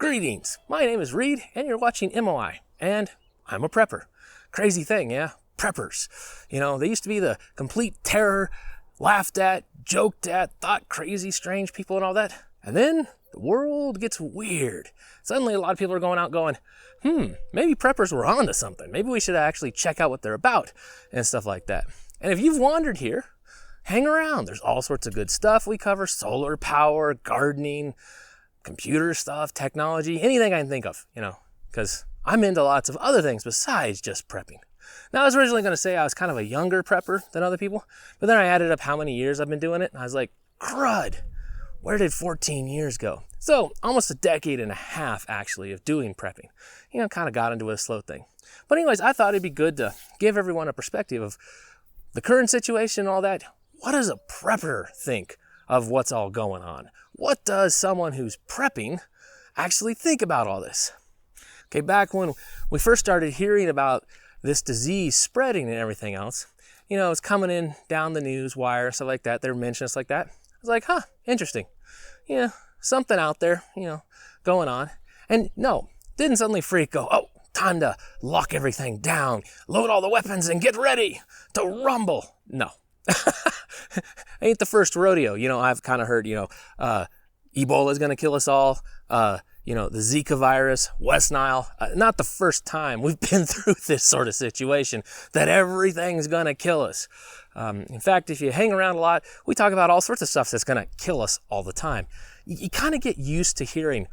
Greetings, my name is Reed and you're watching MOI, and I'm a prepper. Crazy thing, yeah? Preppers. You know, they used to be the complete terror, laughed at, joked at, thought crazy, strange people and all that. And then the world gets weird. Suddenly a lot of people are going out going, maybe preppers were onto something. Maybe we should actually check out what they're about and stuff like that. And if you've wandered here, hang around. There's all sorts of good stuff we cover: solar power, gardening, computer stuff, technology, anything I can think of, because I'm into lots of other things besides just prepping. Now, I was originally going to say I was kind of a younger prepper than other people, but then I added up how many years I've been doing it, and I was like, crud, where did 14 years go? So almost a decade and a half, actually, of doing prepping. Kind of got into a slow thing. But anyways, I thought it'd be good to give everyone a perspective of the current situation and all that. What does a prepper think of what's all going on? What does someone who's prepping actually think about all this? Okay, back when we first started hearing about this disease spreading and everything else, it's coming in down the news wire, stuff like that. They're mentioning stuff like that. I was like, interesting. Yeah, something out there, going on. And no, didn't suddenly freak go, time to lock everything down, load all the weapons and get ready to rumble. No. Ain't the first rodeo. I've kind of heard, Ebola is going to kill us all. The Zika virus, West Nile. Not the first time we've been through this sort of situation that everything's going to kill us. In fact, if you hang around a lot, we talk about all sorts of stuff that's going to kill us all the time. You kind of get used to hearing,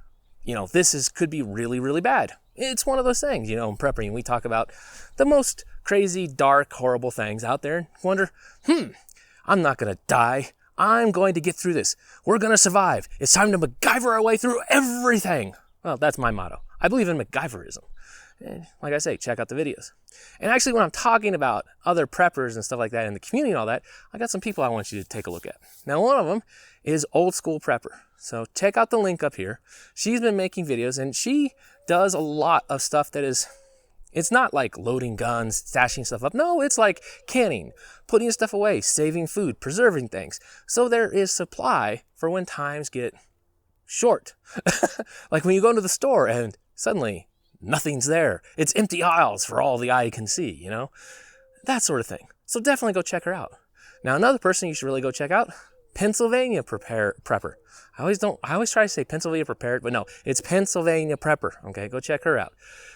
could be really, really bad. It's one of those things, in prepping, we talk about the most crazy, dark, horrible things out there and wonder, I'm not going to die. I'm going to get through this. We're going to survive. It's time to MacGyver our way through everything. Well, that's my motto. I believe in MacGyverism. And like I say, check out the videos. And actually, when I'm talking about other preppers and stuff like that in the community and all that, I got some people I want you to take a look at. Now, one of them is Old School Prepper. So check out the link up here. She's been making videos, and she does a lot of stuff that is, it's not like loading guns, stashing stuff up. No, it's like canning, putting stuff away, saving food, preserving things. So there is supply for when times get short. Like when you go into the store and suddenly nothing's there. It's empty aisles for all the eye can see, that sort of thing. So definitely go check her out. Now, another person you should really go check out, Pennsylvania Prepper. I always try to say Pennsylvania Prepared, but no, it's Pennsylvania Prepper. Okay, go check her out.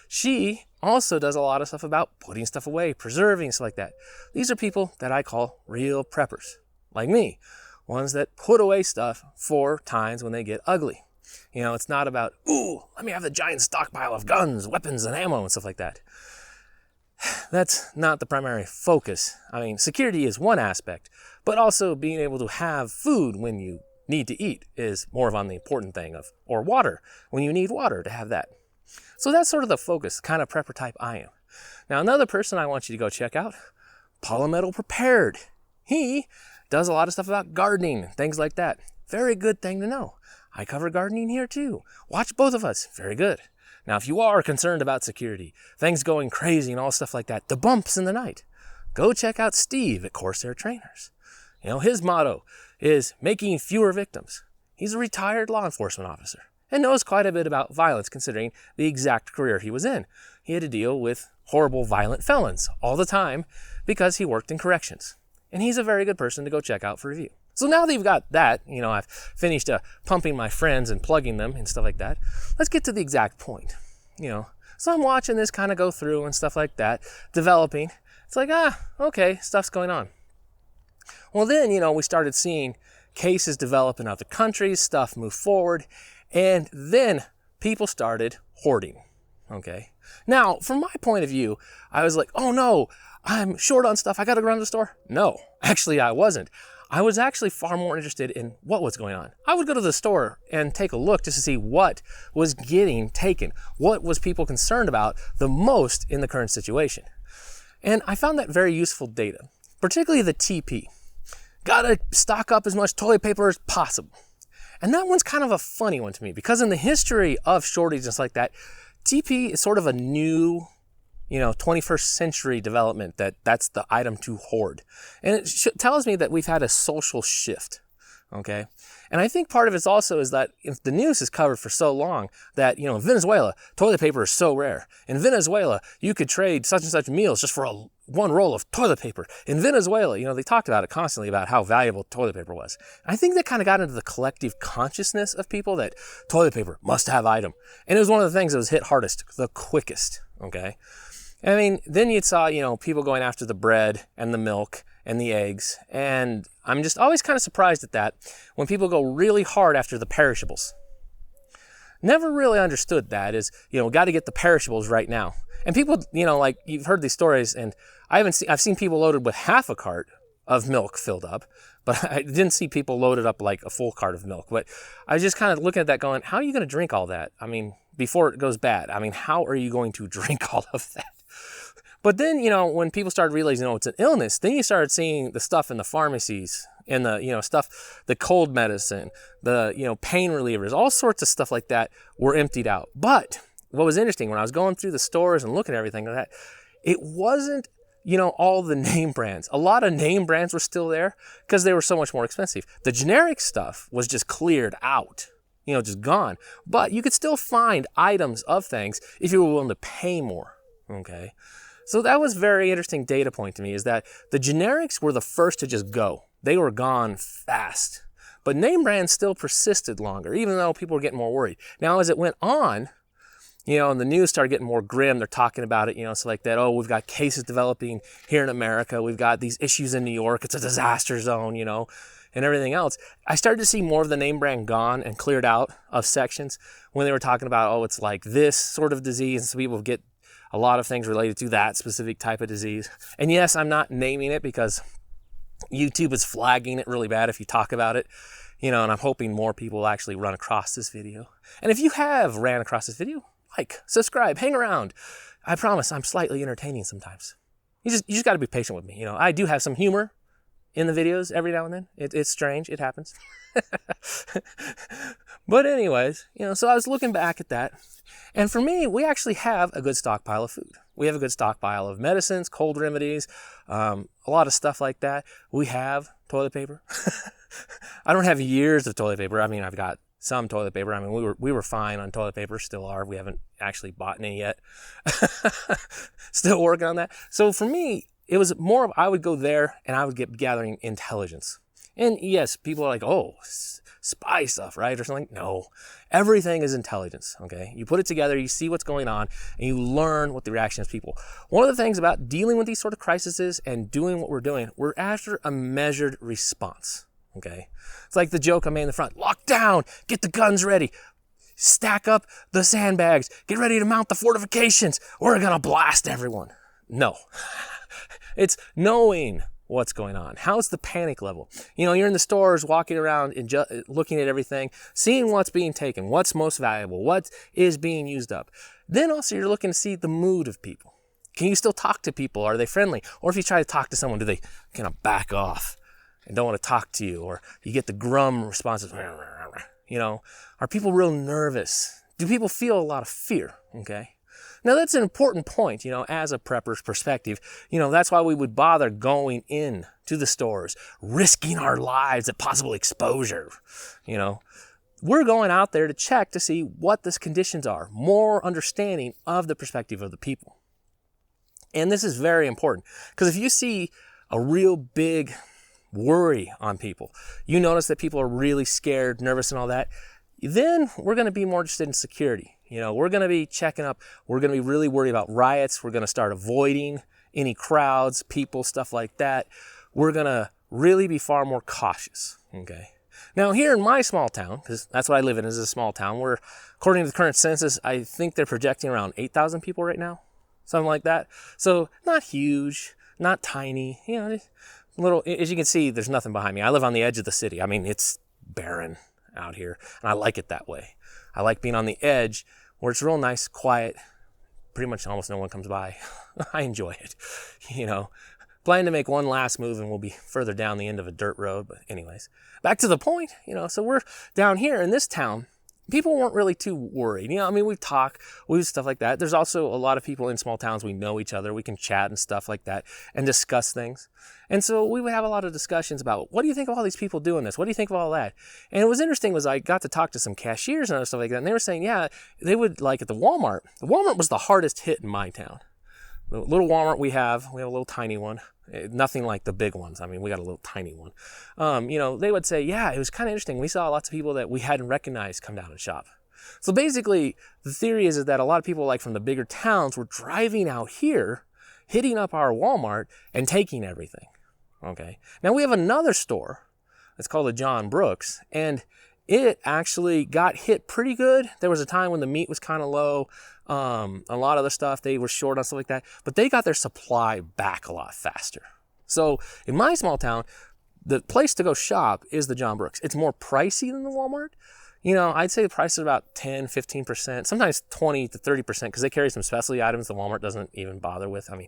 She also does a lot of stuff about putting stuff away, preserving, stuff like that. These are people that I call real preppers, like me, ones that put away stuff for times when they get ugly. It's not about, let me have the giant stockpile of guns, weapons, and ammo and stuff like that. That's not the primary focus. I mean, security is one aspect, but also being able to have food when you need to eat is more of on the important thing or water, when you need water to have that. So that's sort of the focus, kind of prepper type I am. Now, another person I want you to go check out, Polymetal Prepared. He does a lot of stuff about gardening, things like that. Very good thing to know. I cover gardening here too. Watch both of us. Very good. Now, if you are concerned about security, things going crazy and all stuff like that, the bumps in the night, go check out Steve at Corsair Trainers. His motto is making fewer victims. He's a retired law enforcement officer and knows quite a bit about violence considering the exact career he was in. He had to deal with horrible, violent felons all the time because he worked in corrections. And he's a very good person to go check out for review. So now that you've got that, I've finished pumping my friends and plugging them and stuff like that, let's get to the exact point. So I'm watching this kind of go through and stuff like that, developing. It's like, okay, stuff's going on. Well, then, we started seeing cases develop in other countries, stuff move forward, and then people started hoarding, okay? Now, from my point of view, I was like, oh no, I'm short on stuff, I gotta run to the store. No, actually I wasn't. I was actually far more interested in what was going on. I would go to the store and take a look just to see what was getting taken, what was people concerned about the most in the current situation. And I found that very useful data, particularly the TP. Gotta stock up as much toilet paper as possible. And that one's kind of a funny one to me because in the history of shortages like that, TP is sort of a new 21st century development that's the item to hoard. And it tells me that we've had a social shift. Okay. And I think part of it also is that if the news is covered for so long that, in Venezuela, toilet paper is so rare. In Venezuela, you could trade such and such meals just for one roll of toilet paper. In Venezuela, they talked about it constantly about how valuable toilet paper was. And I think that kind of got into the collective consciousness of people that toilet paper must have item. And it was one of the things that was hit hardest, the quickest. Okay. I mean, then you saw, people going after the bread and the milk and the eggs. And I'm just always kind of surprised at that when people go really hard after the perishables. Never really understood that is, got to get the perishables right now. And people, like you've heard these stories, and I've seen people loaded with half a cart of milk filled up, but I didn't see people loaded up like a full cart of milk. But I was just kind of looking at that going, how are you going to drink all that? I mean, before it goes bad, how are you going to drink all of that? But then, when people started realizing, it's an illness, then you started seeing the stuff in the pharmacies and the, stuff, the cold medicine, the, pain relievers, all sorts of stuff like that were emptied out. But what was interesting, when I was going through the stores and looking at everything like that, it wasn't, all the name brands. A lot of name brands were still there because they were so much more expensive. The generic stuff was just cleared out, just gone. But you could still find items of things if you were willing to pay more, okay? So that was a very interesting data point to me, is that the generics were the first to just go. They were gone fast. But name brands still persisted longer, even though people were getting more worried. Now, as it went on, and the news started getting more grim, they're talking about it, so like that, we've got cases developing here in America. We've got these issues in New York. It's a disaster zone, and everything else. I started to see more of the name brand gone and cleared out of sections when they were talking about, it's like this sort of disease. And so people get a lot of things related to that specific type of disease. And yes, I'm not naming it because YouTube is flagging it really bad if you talk about it, and I'm hoping more people will actually run across this video. And if you have ran across this video, like, subscribe, hang around. I promise I'm slightly entertaining sometimes. You just got to be patient with me. I do have some humor in the videos every now and then. It's strange. It happens. But anyways, so I was looking back at that. And for me, we actually have a good stockpile of food. We have a good stockpile of medicines, cold remedies, a lot of stuff like that. We have toilet paper. I don't have years of toilet paper. I mean, I've got some toilet paper. I mean, we were fine on toilet paper, still are. We haven't actually bought any yet. Still working on that. So for me, it was more of, I would go there and I would get gathering intelligence. And yes, people are like, spy stuff, right? Or something. No, everything is intelligence. Okay. You put it together, you see what's going on, and you learn what the reaction is people. One of the things about dealing with these sort of crises and doing what we're doing, we're after a measured response. Okay. It's like the joke I made in the front, lock down, get the guns ready, stack up the sandbags, get ready to mount the fortifications. We're going to blast everyone. No, it's knowing what's going on. How's the panic level? You're in the stores walking around and looking at everything, seeing what's being taken, what's most valuable, what is being used up. Then also you're looking to see the mood of people. Can you still talk to people? Are they friendly? Or if you try to talk to someone, do they kind of back off and don't want to talk to you? Or you get the grum responses, are people real nervous? Do people feel a lot of fear? Okay. Now that's an important point, as a prepper's perspective. That's why we would bother going in to the stores, risking our lives at possible exposure. We're going out there to check to see what the conditions are, more understanding of the perspective of the people. And this is very important because if you see a real big worry on people, you notice that people are really scared, nervous and all that, then we're going to be more interested in security. We're going to be checking up. We're going to be really worried about riots. We're going to start avoiding any crowds, people, stuff like that. We're going to really be far more cautious. Okay. Now here in my small town, because that's what I live in, is a small town, we're, according to the current census, I think they're projecting around 8,000 people right now. Something like that. So not huge, not tiny, little, as you can see, there's nothing behind me. I live on the edge of the city. I mean, it's barren out here, and I like it that way. I like being on the edge where it's real nice, quiet, pretty much almost no one comes by. I enjoy it, Plan to make one last move and we'll be further down the end of a dirt road. But anyways, back to the point, so we're down here in this town. people weren't really too worried. I mean, we've stuff like that. There's also a lot of people in small towns, we know each other, we can chat and stuff like that and discuss things. And so we would have a lot of discussions about, what do you think of all these people doing this? What do you think of all that? And it was interesting was I got to talk to some cashiers and other stuff like that, and they were saying, yeah, they would like at the Walmart was the hardest hit in my town. The little Walmart we have a little tiny one. Nothing like the big ones. I mean, we got a little tiny one. They would say, yeah, it was kind of interesting. We saw lots of people that we hadn't recognized come down and shop. So basically, the theory is that a lot of people like from the bigger towns were driving out here, hitting up our Walmart and taking everything. Okay. Now we have another store. It's called the John Brooks, and it actually got hit pretty good. There was a time when the meat was kind of low. A lot of the stuff, they were short on stuff like that, but they got their supply back a lot faster. So in my small town, the place to go shop is the John Brooks. It's more pricey than the Walmart. I'd say the price is about 10, 15%, sometimes 20 to 30%, because they carry some specialty items the Walmart doesn't even bother with. I mean,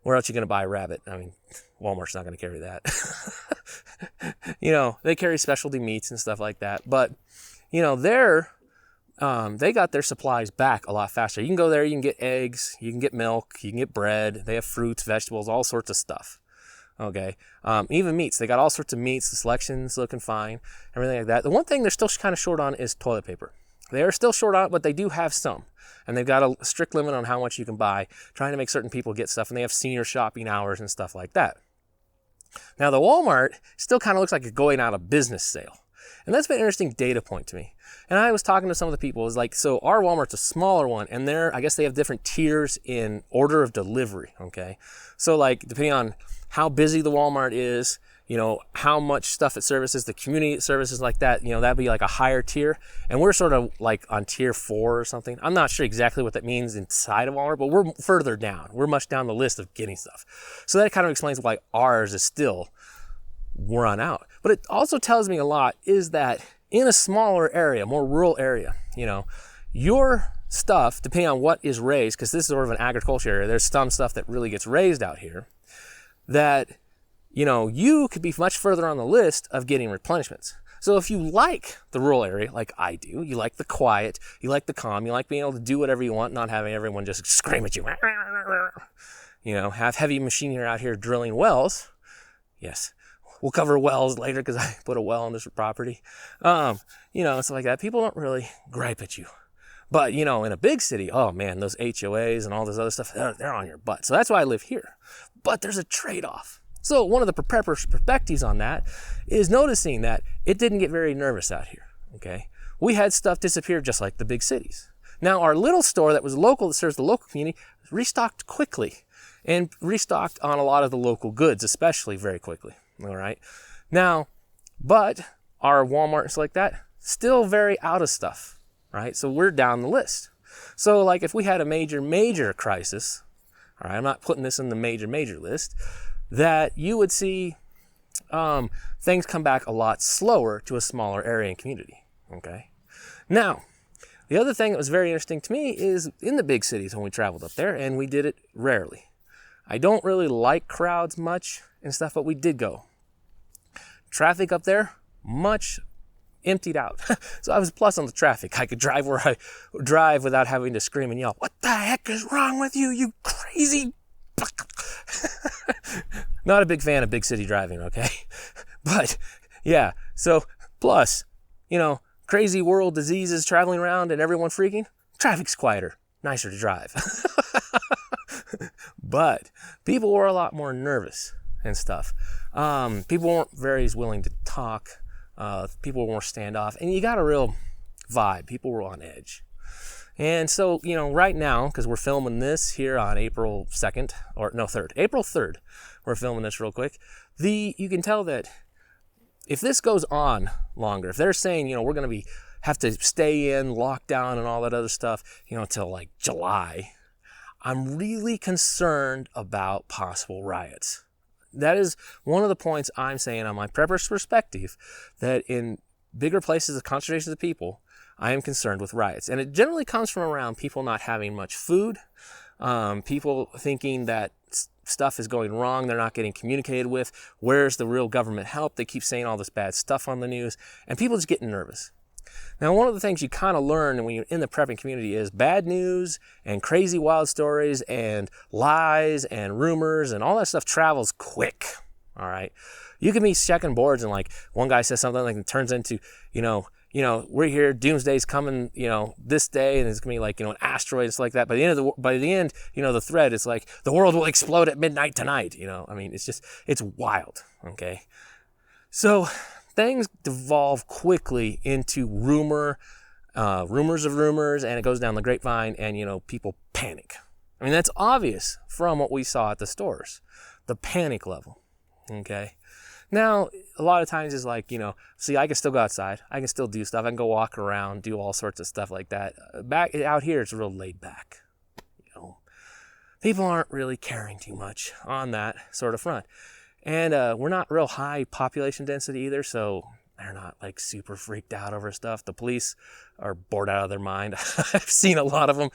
where else are you going to buy a rabbit? I mean, Walmart's not going to carry that. They carry specialty meats and stuff like that. But, they got their supplies back a lot faster. You can go there, you can get eggs, you can get milk, you can get bread. They have fruits, vegetables, all sorts of stuff. Okay. Even meats. They got all sorts of meats. The selection's looking fine, everything like that. The one thing they're still kind of short on is toilet paper. They are still short on it, but they do have some. And they've got a strict limit on how much you can buy, trying to make certain people get stuff. And they have senior shopping hours and stuff like that. Now, the Walmart still kind of looks like a going out of business sale. And that's been an interesting data point to me. And I was talking to some of the people. It was like, so our Walmart's a smaller one, and I guess they have different tiers in order of delivery, okay? So like, depending on how busy the Walmart is, how much stuff it services, the community services like that, that'd be like a higher tier. And we're sort of like on tier 4 or something. I'm not sure exactly what that means inside of Walmart, but we're further down. We're much down the list of getting stuff. So that kind of explains why ours is still run out. But it also tells me a lot is that in a smaller area, more rural area, your stuff, depending on what is raised, because this is sort of an agriculture area, there's some stuff that really gets raised out here, that, you could be much further on the list of getting replenishments. So if you like the rural area, like I do, you like the quiet, you like the calm, you like being able to do whatever you want, not having everyone just scream at you, have heavy machinery out here drilling wells. Yes. We'll cover wells later because I put a well on this property. Stuff like that. People don't really gripe at you. But, in a big city, oh man, those HOAs and all this other stuff, they're on your butt. So that's why I live here. But there's a trade-off. So one of the preppers' perspectives on that is noticing that it didn't get very nervous out here, okay? We had stuff disappear just like the big cities. Now, our little store that was local, that serves the local community, restocked quickly and restocked on a lot of the local goods, especially very quickly. All right. Now, but our Walmarts like that, still very out of stuff, right? So we're down the list. So like if we had a major crisis, all right, I'm not putting this in the major list, that you would see things come back a lot slower to a smaller area and community, okay? Now, the other thing that was very interesting to me is in the big cities when we traveled up there, and we did it rarely. I don't really like crowds much and stuff, but we did go. Traffic up there, much emptied out. So I was plus on the traffic. I could drive where I drive without having to scream and yell, "What the heck is wrong with you, you crazy?" Not a big fan of big city driving, okay? But yeah, so plus, crazy world diseases traveling around and everyone freaking, traffic's quieter, nicer to drive. But people were a lot more nervous and stuff. People weren't very willing to talk. People were more standoff, and you got a real vibe. People were on edge. And so, right now, because we're filming this here on April 2nd, April 3rd, we're filming this real quick. You can tell that if this goes on longer, if they're saying, we're going to have to stay in, lockdown and all that other stuff, till like July, I'm really concerned about possible riots. That is one of the points I'm saying on my prepper's perspective, that in bigger places of concentrations of people, I am concerned with riots. And it generally comes from around people not having much food, people thinking that stuff is going wrong, they're not getting communicated with, where's the real government help? They keep saying all this bad stuff on the news, and people just getting nervous. Now, one of the things you kind of learn when you're in the prepping community is bad news and crazy wild stories and lies and rumors and all that stuff travels quick. All right. You can be checking boards and like one guy says something like it turns into, we're here, doomsday's coming, this day, and it's gonna be like, an asteroid and stuff like that. By the end, the thread is like the world will explode at midnight tonight. It's wild. Okay. So things devolve quickly into rumors of rumors, and it goes down the grapevine, and people panic. I mean, that's obvious from what we saw at the stores, the panic level. Okay. Now, a lot of times it's like, see, I can still go outside. I can still do stuff. I can go walk around, do all sorts of stuff like that. Back out here, it's real laid back. People aren't really caring too much on that sort of front. And we're not real high population density either, so they're not like super freaked out over stuff. The police are bored out of their mind. I've seen a lot of them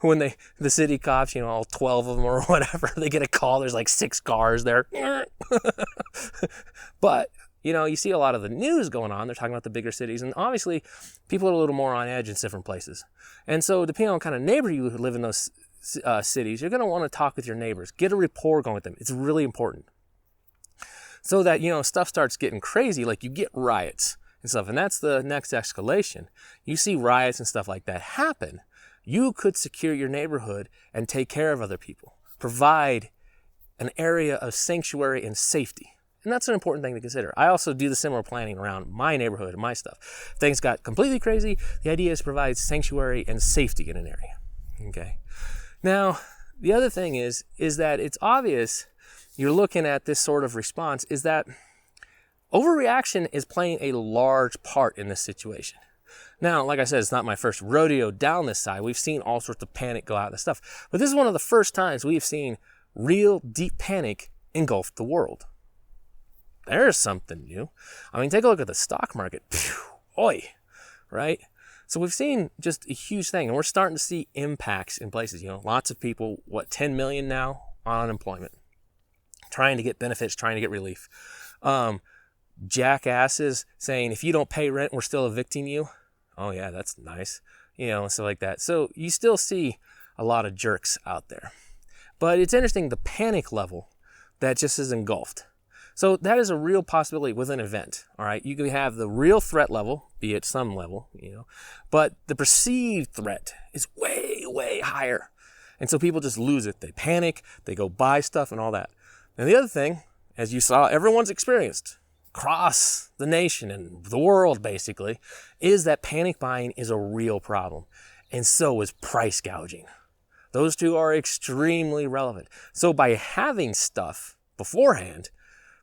when the city cops, all 12 of them or whatever, they get a call, there's like 6 cars there. But, you see a lot of the news going on. They're talking about the bigger cities, and obviously people are a little more on edge in different places. And so depending on what kind of neighbor you live in those cities, you're going to want to talk with your neighbors. Get a rapport going with them. It's really important. So that, stuff starts getting crazy, like you get riots and stuff, and that's the next escalation. You see riots and stuff like that happen. You could secure your neighborhood and take care of other people, provide an area of sanctuary and safety. And that's an important thing to consider. I also do the similar planning around my neighborhood and my stuff. If things got completely crazy, the idea is to provide sanctuary and safety in an area. Okay. Now, the other thing is that it's obvious you're looking at this sort of response is that overreaction is playing a large part in this situation. Now, like I said, it's not my first rodeo down this side. We've seen all sorts of panic go out and stuff. But this is one of the first times we've seen real deep panic engulf the world. There's something new. I mean, take a look at the stock market. Right? So we've seen just a huge thing, and we're starting to see impacts in places. Lots of people, 10 million now on unemployment, trying to get benefits, trying to get relief. Jackasses saying, if you don't pay rent, we're still evicting you. Oh yeah, that's nice. And stuff like that. So you still see a lot of jerks out there. But it's interesting, the panic level that just is engulfed. So that is a real possibility with an event, all right? You can have the real threat level, be it some level, but the perceived threat is way, way higher. And so people just lose it. They panic, they go buy stuff and all that. And the other thing, as you saw, everyone's experienced across the nation and the world basically, is that panic buying is a real problem. And so is price gouging. Those two are extremely relevant. So by having stuff beforehand,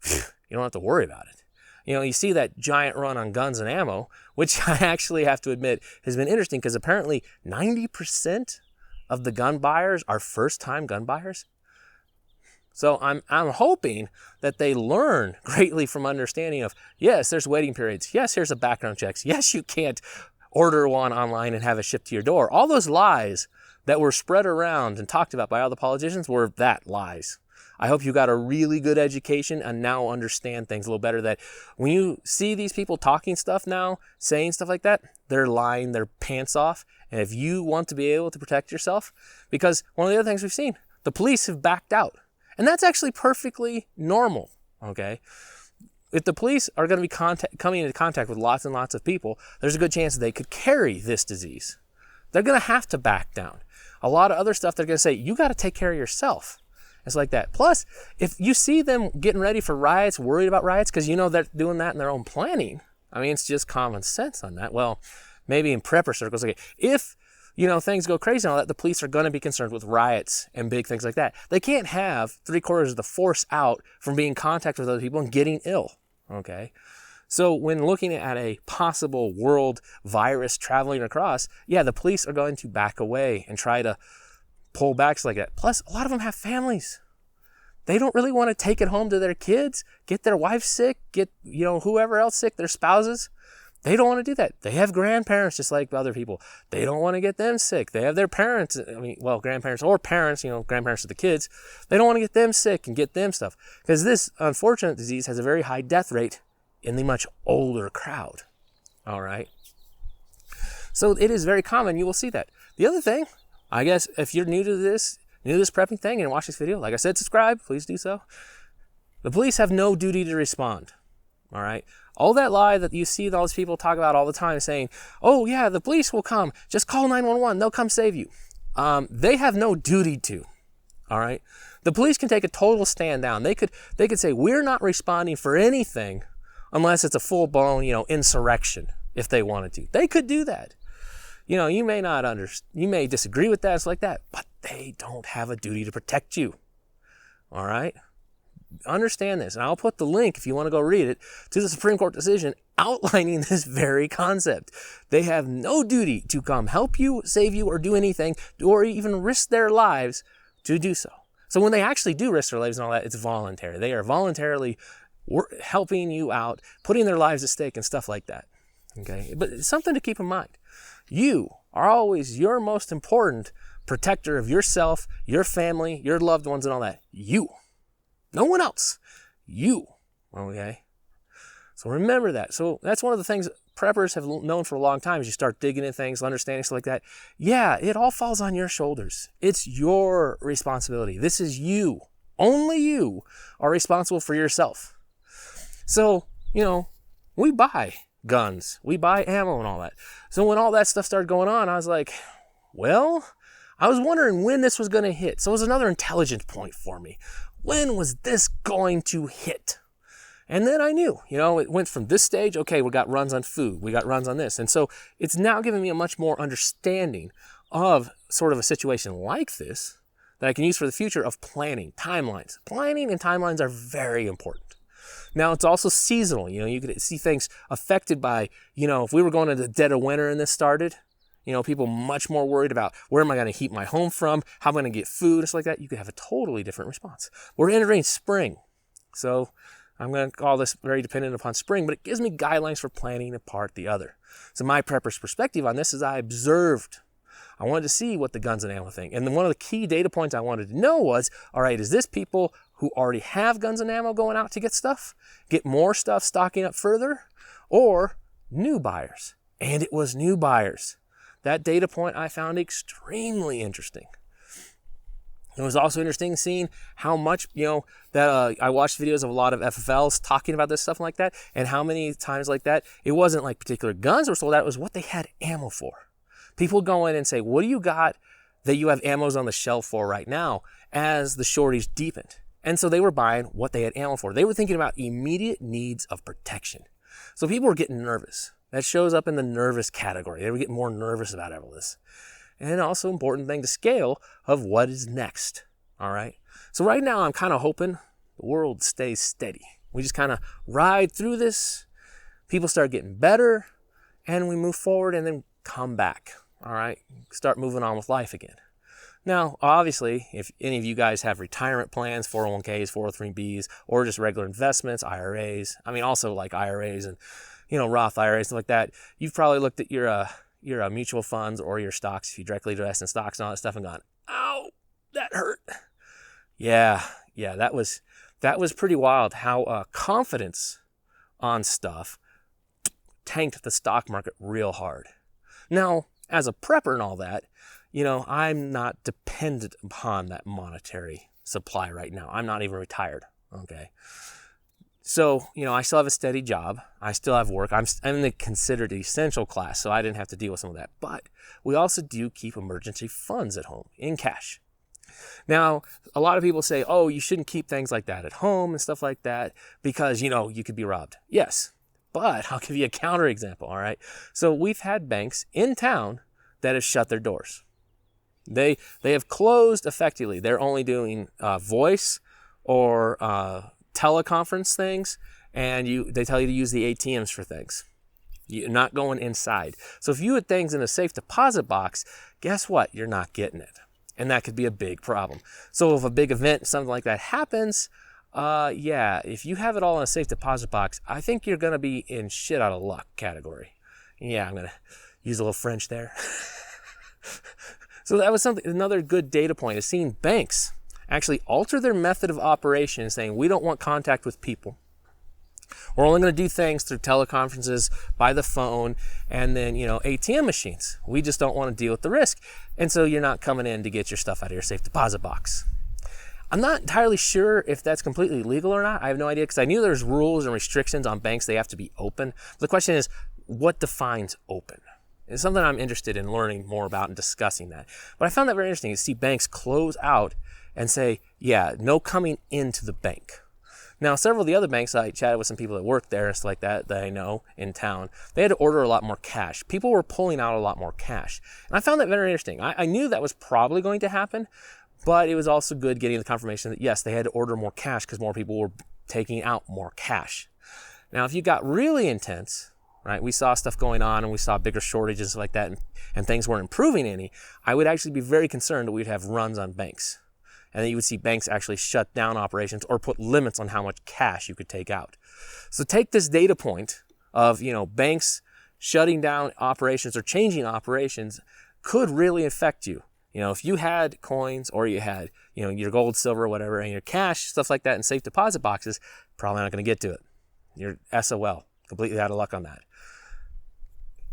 you don't have to worry about it. You see that giant run on guns and ammo, which I actually have to admit has been interesting because apparently 90% of the gun buyers are first-time gun buyers. So I'm hoping that they learn greatly from understanding of, yes, there's waiting periods. Yes, here's a background checks. Yes, you can't order one online and have it shipped to your door. All those lies that were spread around and talked about by all the politicians were that lies. I hope you got a really good education and now understand things a little better, that when you see these people talking stuff now, saying stuff like that, they're lying their pants off. And if you want to be able to protect yourself, because one of the other things we've seen, the police have backed out. And that's actually perfectly normal, okay? If the police are going to be coming into contact with lots and lots of people, there's a good chance they could carry this disease. They're going to have to back down. A lot of other stuff, they're going to say, you got to take care of yourself. It's like that. Plus, if you see them getting ready for riots, worried about riots, because they're doing that in their own planning. I mean, it's just common sense on that. Well, maybe in prepper circles, okay, if things go crazy and all that, the police are going to be concerned with riots and big things like that. They can't have 3/4 of the force out from being in contact with other people and getting ill, okay? So when looking at a possible world virus traveling across, yeah, the police are going to back away and try to pull backs like that. Plus, a lot of them have families. They don't really want to take it home to their kids, get their wife sick, get, whoever else sick, their spouses. They don't want to do that. They have grandparents just like other people. They don't want to get them sick. They have their parents, grandparents or parents, grandparents of the kids. They don't want to get them sick and get them stuff. Because this unfortunate disease has a very high death rate in the much older crowd. All right. So it is very common. You will see that. The other thing, I guess, if you're new to this prepping thing and watch this video, like I said, subscribe, please do so. The police have no duty to respond. All right. All that lie that you see all these people talk about all the time saying, oh yeah, the police will come. Just call 911. They'll come save you. They have no duty to. All right. The police can take a total stand down. They could say, we're not responding for anything unless it's a full-blown, insurrection if they wanted to. They could do that. You may not you may disagree with that, it's like that, but they don't have a duty to protect you. All right? Understand this, and I'll put the link, if you want to go read it, to the Supreme Court decision outlining this very concept. They have no duty to come help you, save you, or do anything, or even risk their lives to do so. So when they actually do risk their lives and all that, it's voluntary. They are voluntarily helping you out, putting their lives at stake and stuff like that. Okay? But it's something to keep in mind. You are always your most important protector of yourself, your family, your loved ones, and all that. You. No one else. You. Okay? So remember that. So that's one of the things preppers have known for a long time as you start digging into things, understanding stuff like that. Yeah, it all falls on your shoulders. It's your responsibility. This is you. Only you are responsible for yourself. So, we buy guns, we buy ammo and all that. So when all that stuff started going on, I was like, well, I was wondering when this was going to hit. So it was another intelligence point for me. When was this going to hit? And then I knew, it went from this stage, okay, we got runs on food, we got runs on this. And so it's now giving me a much more understanding of sort of a situation like this that I can use for the future of planning, timelines. Planning and timelines are very important. Now, it's also seasonal. You could see things affected by, if we were going into the dead of winter and this started, people much more worried about where am I going to heat my home from, how am I going to get food, and stuff like that. You could have a totally different response. We're entering spring. So I'm going to call this very dependent upon spring, but it gives me guidelines for planning a part the other. So my prepper's perspective on this is I observed. I wanted to see what the guns and ammo thing. And then one of the key data points I wanted to know was, all right, is this people who already have guns and ammo going out to get stuff, get more stuff, stocking up further, or new buyers? And it was new buyers. That data point I found extremely interesting. It was also interesting seeing how much, that I watched videos of a lot of FFLs talking about this stuff like that, and how many times like that, it wasn't like particular guns were sold out, it was what they had ammo for. People go in and say, what do you got that you have ammos on the shelf for right now as the shortage deepened? And so they were buying what they had ammo for. They were thinking about immediate needs of protection. So people were getting nervous. That shows up in the nervous category. They were getting more nervous about all this. And also important thing to scale of what is next. All right. So right now I'm kind of hoping the world stays steady. We just kind of ride through this. People start getting better and we move forward and then come back. All right. Start moving on with life again. Now, obviously, if any of you guys have retirement plans, 401ks, 403bs, or just regular investments, IRAs, also like IRAs and, Roth IRAs, stuff like that, you've probably looked at your mutual funds or your stocks, if you directly invest in stocks and all that stuff, and gone, ow, that hurt. Yeah, that was pretty wild how confidence on stuff tanked the stock market real hard. Now, as a prepper and all that, I'm not dependent upon that monetary supply right now. I'm not even retired, okay? So, I still have a steady job. I still have work. I'm in the considered essential class, so I didn't have to deal with some of that. But we also do keep emergency funds at home in cash. Now, a lot of people say, oh, you shouldn't keep things like that at home and stuff like that because, you could be robbed. Yes, but I'll give you a counter example, all right? So we've had banks in town that have shut their doors. They have closed effectively. They're only doing voice or teleconference things, and they tell you to use the ATMs for things. You're not going inside. So if you had things in a safe deposit box, guess what? You're not getting it. And that could be a big problem. So if a big event, something like that happens, if you have it all in a safe deposit box, I think you're going to be in shit out of luck category. Yeah, I'm going to use a little French there. So that was another good data point is seeing banks actually alter their method of operation, saying we don't want contact with people. We're only going to do things through teleconferences, by the phone, and then, ATM machines. We just don't want to deal with the risk. And so you're not coming in to get your stuff out of your safe deposit box. I'm not entirely sure if that's completely legal or not. I have no idea, because I knew there's rules and restrictions on banks. They have to be open. The question is, what defines open? It's something I'm interested in learning more about and discussing that. But I found that very interesting to see banks close out and say, yeah, no coming into the bank. Now, several of the other banks, I chatted with some people that work there and stuff like that I know in town, they had to order a lot more cash. People were pulling out a lot more cash. And I found that very interesting. I knew that was probably going to happen, but it was also good getting the confirmation that, yes, they had to order more cash because more people were taking out more cash. Now, if you got really intense, right, we saw stuff going on and we saw bigger shortages and stuff like that, and things weren't improving any, I would actually be very concerned that we'd have runs on banks. And then you would see banks actually shut down operations or put limits on how much cash you could take out. So take this data point of, banks shutting down operations or changing operations could really affect you. If you had coins or you had, your gold, silver, whatever, and your cash, stuff like that in safe deposit boxes, probably not going to get to it. You're SOL, completely out of luck on that.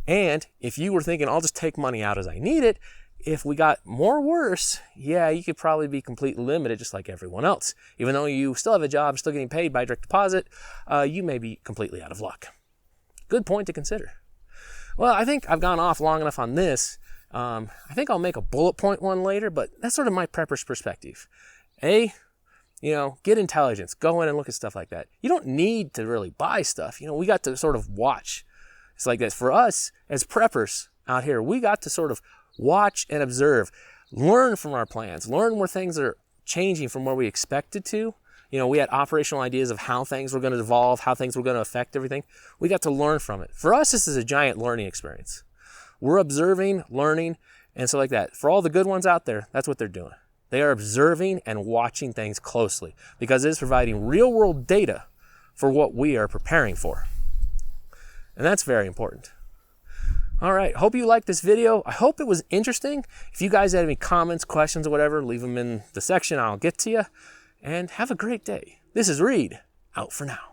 And if you were thinking, I'll just take money out as I need it, if we got more worse, yeah, you could probably be completely limited just like everyone else. Even though you still have a job, still getting paid by direct deposit, you may be completely out of luck. Good point to consider. Well, I think I've gone off long enough on this. I think I'll make a bullet point one later, but that's sort of my prepper's perspective. Get intelligence. Go in and look at stuff like that. You don't need to really buy stuff. We got to sort of watch. It's like this. For us as preppers out here, we got to sort of watch and observe, learn from our plans, learn where things are changing from where we expected to. We had operational ideas of how things were going to evolve, how things were going to affect everything. We got to learn from it. For us, this is a giant learning experience. We're observing, learning, and so like that. For all the good ones out there, that's what they're doing. They are observing and watching things closely because it is providing real-world data for what we are preparing for. And that's very important. All right, hope you liked this video. I hope it was interesting. If you guys have any comments, questions, or whatever, leave them in the section. I'll get to you. And have a great day. This is Reed, out for now.